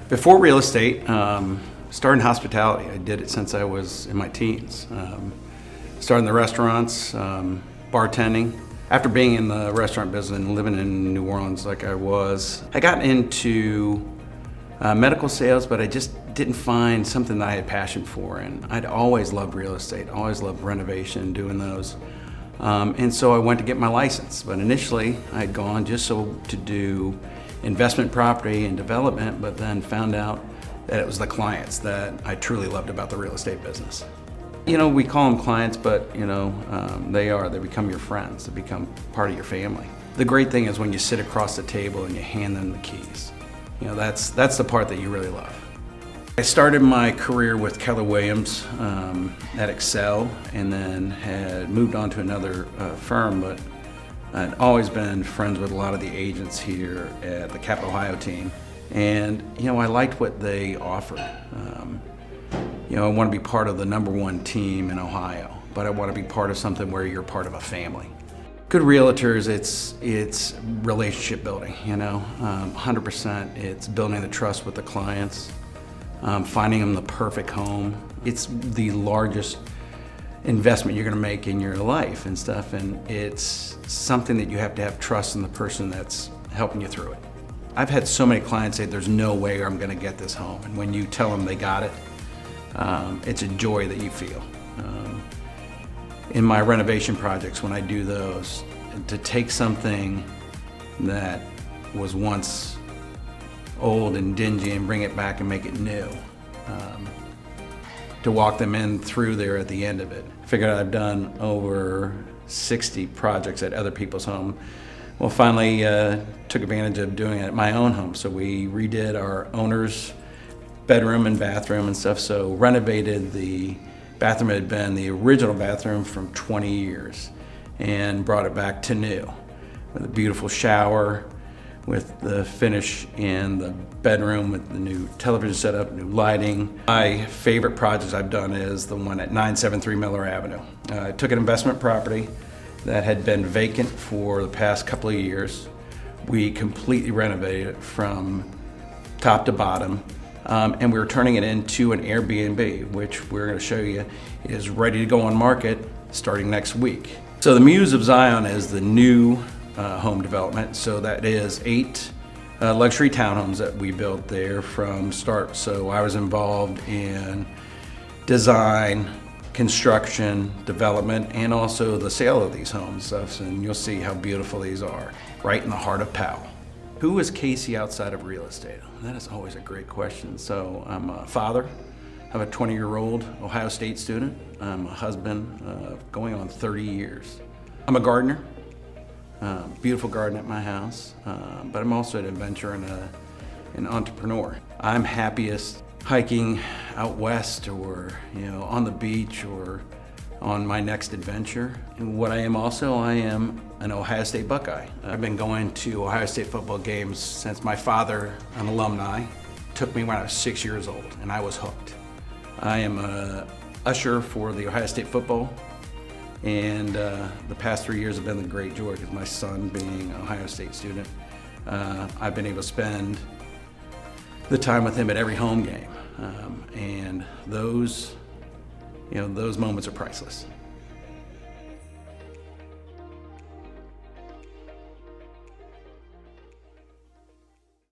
Before real estate, started in hospitality. I did it since I was in my teens. Started in the restaurants, bartending. After being in the restaurant business and living in New Orleans like I was, I got into medical sales, but I just didn't find something that I had passion for. And I'd always loved real estate, always loved renovation, doing those. And so I went to get my license. But initially, I had gone just so to do investment property and development, but then found out that it was the clients that I truly loved about the real estate business. You know, we call them clients, but they become your friends, they become part of your family. The great thing is when you sit across the table and you hand them the keys. You know, that's the part that you really love. I started my career with Keller Williams at Excel, and then had moved on to another firm, but I'd always been friends with a lot of the agents here at the Capital Ohio team. And, you know, I liked what they offered. You know, I want to be part of the #1 team in Ohio, but I want to be part of something where you're part of a family. Good realtors, it's relationship building, you know, 100%. It's building the trust with the clients, finding them the perfect home. It's the largest investment you're going to make in your life and stuff, and it's something that you have to have trust in the person that's helping you through it. I've had so many clients say, there's no way I'm going to get this home, and when you tell them they got it, it's a joy that you feel. In my renovation projects, when I do those, to take something that was once old and dingy and bring it back and make it new, to walk them in through there at the end of it. Figured I've done over 60 projects at other people's home. Well, finally took advantage of doing it at my own home. So we redid our owner's bedroom and bathroom and stuff. So renovated the bathroom. It had been the original bathroom from 20 years and brought it back to new with a beautiful shower, with the finish in the bedroom, with the new television setup, new lighting. My favorite projects I've done is the one at 973 Miller Avenue. I took an investment property that had been vacant for the past couple of years. We completely renovated it from top to bottom, and we were turning it into an Airbnb, which we're gonna show you is ready to go on market starting next week. So the Muse of Zion is the new home development. So that is 8 luxury townhomes that we built there from start. So I was involved in design, construction, development, and also the sale of these homes. And you'll see how beautiful these are, right in the heart of Powell. Who is Casey outside of real estate? That is always a great question. So I'm a father. I have a 20-year-old Ohio State student. I'm a husband going on 30 years. I'm a gardener. Beautiful garden at my house, but I'm also an adventurer and an entrepreneur. I'm happiest hiking out west, or on the beach, or on my next adventure. And what I am also, I am an Ohio State Buckeye. I've been going to Ohio State football games since my father, an alumni, took me when I was 6 years old, and I was hooked. I am a usher for the Ohio State football. And the past 3 years have been the great joy, because my son, being an Ohio State student, I've been able to spend the time with him at every home game. And those moments are priceless.